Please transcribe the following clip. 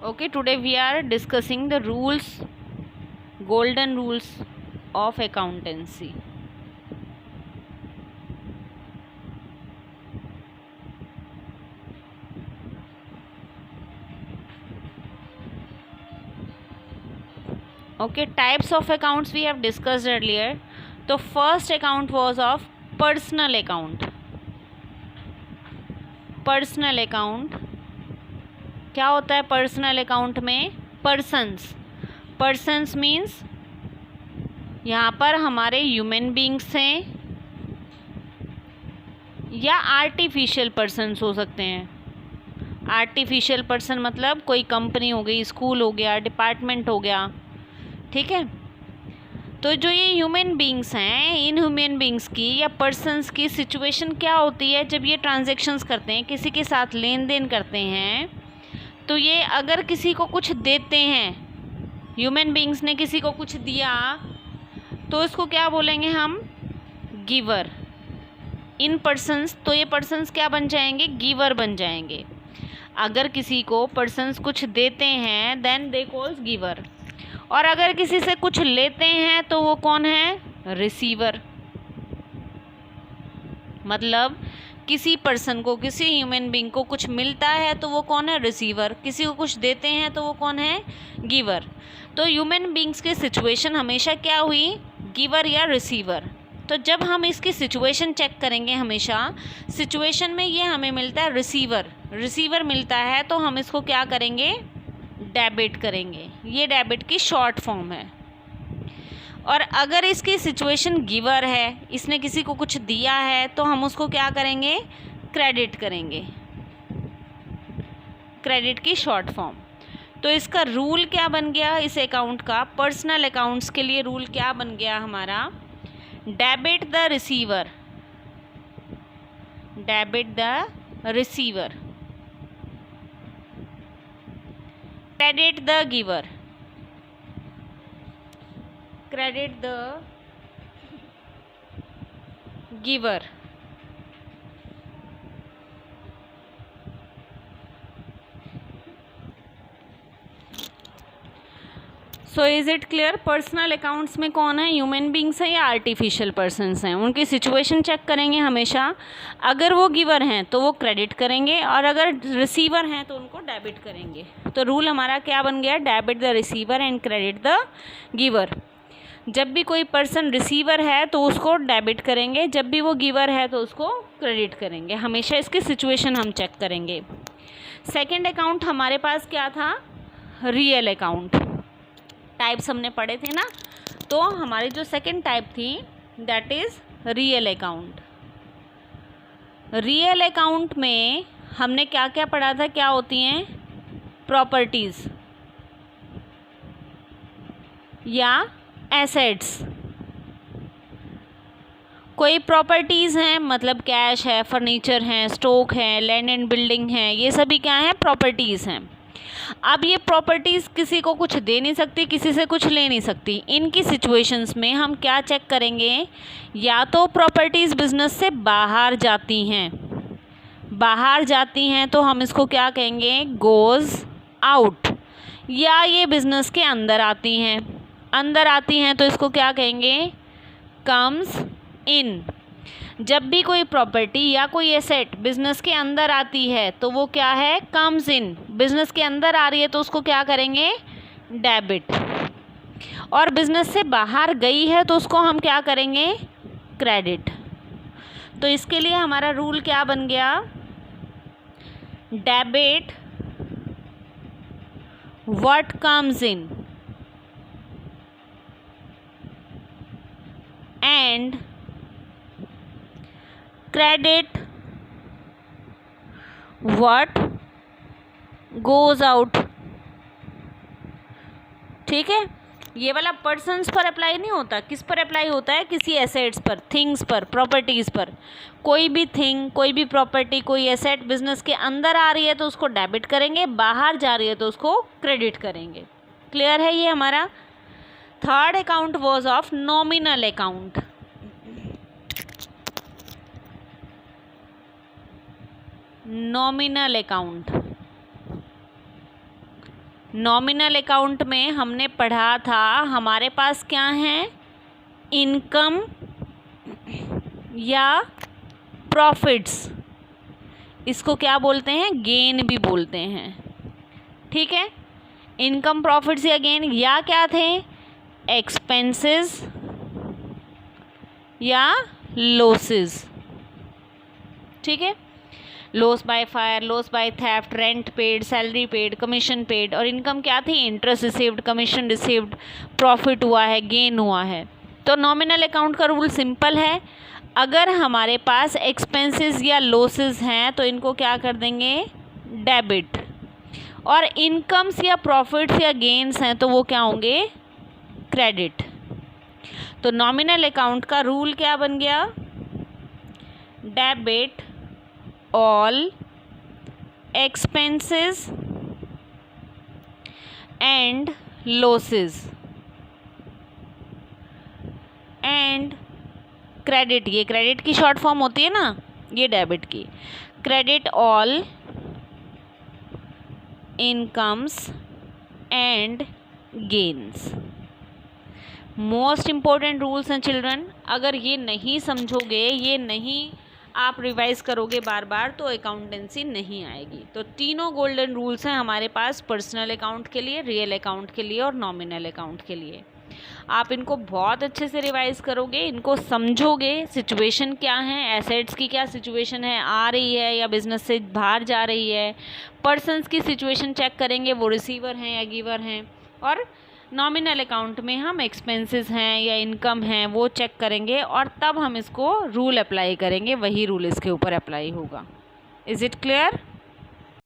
Okay, today we are discussing the rules, golden rules of accountancy. Okay, types of accounts we have discussed earlier. The first account was of personal account. Personal account क्या होता है? Personal account में persons means यहाँ पर हमारे human beings हैं या artificial persons हो सकते हैं। आर्टिफिशियल पर्सन मतलब कोई कंपनी हो गई, स्कूल हो गया, डिपार्टमेंट हो गया, ठीक है। तो जो ये ह्यूमन बींग्स हैं, इन ह्यूमन बींग्स की या पर्सन्स की सिचुएशन क्या होती है जब ये ट्रांजैक्शंस करते हैं, किसी के साथ लेन देन करते हैं, तो ये अगर किसी को कुछ देते हैं, ह्यूमन बींग्स ने किसी को कुछ दिया, तो इसको क्या बोलेंगे हम? गिवर। इन पर्सन्स, तो ये पर्सन्स क्या बन जाएंगे? गिवर बन जाएंगे। अगर किसी को पर्सन्स कुछ देते हैं देन दे कॉल्स गिवर, और अगर किसी से कुछ लेते हैं तो वो कौन है? रिसीवर। मतलब किसी पर्सन को, किसी ह्यूमन बीइंग को कुछ मिलता है तो वो कौन है? रिसीवर। किसी को कुछ देते हैं तो वो कौन है? गिवर। तो ह्यूमन बीइंग्स की सिचुएशन हमेशा क्या हुई? गिवर या रिसीवर। तो जब हम इसकी सिचुएशन चेक करेंगे, हमेशा सिचुएशन में ये हमें मिलता है रिसीवर मिलता है, तो हम इसको क्या करेंगे? डेबिट करेंगे। ये डेबिट की शॉर्ट फॉर्म है। और अगर इसकी सिचुएशन गिवर है, इसने किसी को कुछ दिया है, तो हम उसको क्या करेंगे? क्रेडिट करेंगे। क्रेडिट की शॉर्ट फॉर्म। तो इसका रूल क्या बन गया इस अकाउंट का? पर्सनल अकाउंट्स के लिए रूल क्या बन गया हमारा? Debit the receiver, debit the receiver, credit the giver, credit the giver. So is it clear? Personal accounts में कौन है? ह्यूमन बींग्स हैं या आर्टिफिशियल पर्सन्स हैं? उनकी सिचुएशन चेक करेंगे हमेशा। अगर वो गिवर हैं तो वो क्रेडिट करेंगे, और अगर रिसीवर हैं तो उनको डेबिट करेंगे। तो रूल हमारा क्या बन गया? Debit the receiver and credit the giver. जब भी कोई पर्सन रिसीवर है तो उसको डेबिट करेंगे, जब भी वो गिवर है तो उसको क्रेडिट करेंगे। हमेशा इसकी सिचुएशन हम चेक करेंगे। सेकेंड अकाउंट हमारे पास क्या था? Real account. टाइप्स हमने पढ़े थे ना, तो हमारी जो सेकेंड टाइप थी that is real account. Real account में हमने क्या क्या पढ़ा था? क्या होती हैं? प्रॉपर्टीज़ या एसेट्स। कोई प्रॉपर्टीज़ हैं मतलब कैश है, फर्नीचर है, स्टॉक है, लैंड एंड बिल्डिंग है, ये सभी क्या हैं? प्रॉपर्टीज़ हैं। अब ये प्रॉपर्टीज़ किसी को कुछ दे नहीं सकती, किसी से कुछ ले नहीं सकती। इनकी सिचुएशंस में हम क्या चेक करेंगे? या तो प्रॉपर्टीज़ बिजनेस से बाहर जाती हैं, बाहर जाती हैं तो हम इसको क्या कहेंगे? Goes out. या ये बिजनेस के अंदर आती हैं, अंदर आती हैं तो इसको क्या कहेंगे? Comes in. जब भी कोई प्रॉपर्टी या कोई एसेट बिजनेस के अंदर आती है तो वो क्या है? Comes in. बिजनेस के अंदर आ रही है तो उसको क्या करेंगे? डेबिट। और बिजनेस से बाहर गई है तो उसको हम क्या करेंगे? क्रेडिट। तो इसके लिए हमारा रूल क्या बन गया? Debit what comes in and credit what goes out. ठीक है, ये वाला पर्सन्स पर अप्लाई नहीं होता। किस पर अप्लाई होता है? किसी एसेट्स पर, थिंग्स पर, प्रॉपर्टीज़ पर। कोई भी थिंग, कोई भी प्रॉपर्टी, कोई एसेट बिजनेस के अंदर आ रही है तो उसको डेबिट करेंगे, बाहर जा रही है तो उसको क्रेडिट करेंगे। क्लियर है ये हमारा? Third account was of nominal account. Nominal account nominal account में हमने पढ़ा था हमारे पास क्या है, इनकम या प्रॉफिट्स, इसको क्या बोलते हैं, गेन भी बोलते हैं, ठीक है। इनकम, प्रॉफिट्स या गेन, या क्या थे, एक्सपेंसेस या लॉसेस, ठीक है। Loss by fire, loss by theft, rent paid, salary paid, commission paid, और इनकम क्या थी, interest received, commission received, profit हुआ है, गेन हुआ है। तो नॉमिनल अकाउंट का रूल सिंपल है, अगर हमारे पास एक्सपेंसेस या लॉसेस हैं तो इनको क्या कर देंगे, डेबिट, और इनकम्स या प्रॉफिट्स या गेन्स हैं तो वो क्या होंगे, क्रेडिट। तो नॉमिनल अकाउंट का रूल क्या बन गया, debit all expenses and losses and credit, ये क्रेडिट की शॉर्ट फॉर्म होती है ना, ये डेबिट की, credit all incomes and gains. Most important rules हैं चिल्ड्रन, अगर ये नहीं समझोगे, ये नहीं आप रिवाइज करोगे बार बार तो अकाउंटेंसी नहीं आएगी। तो तीनों गोल्डन रूल्स हैं हमारे पास पर्सनल अकाउंट के लिए, रियल अकाउंट के लिए और नॉमिनल अकाउंट के लिए। आप इनको बहुत अच्छे से रिवाइज करोगे, इनको समझोगे, सिचुएशन क्या है, एसेट्स की क्या सिचुएशन है, आ रही है या बिजनेस से बाहर जा रही है, पर्सन्स की सिचुएशन चेक करेंगे, वो रिसीवर हैं या गिवर हैं, और नॉमिनल अकाउंट में हम एक्सपेंसेस हैं या इनकम हैं वो चेक करेंगे, और तब हम इसको रूल अप्लाई करेंगे, वही रूल इसके ऊपर अप्लाई होगा। Is it clear?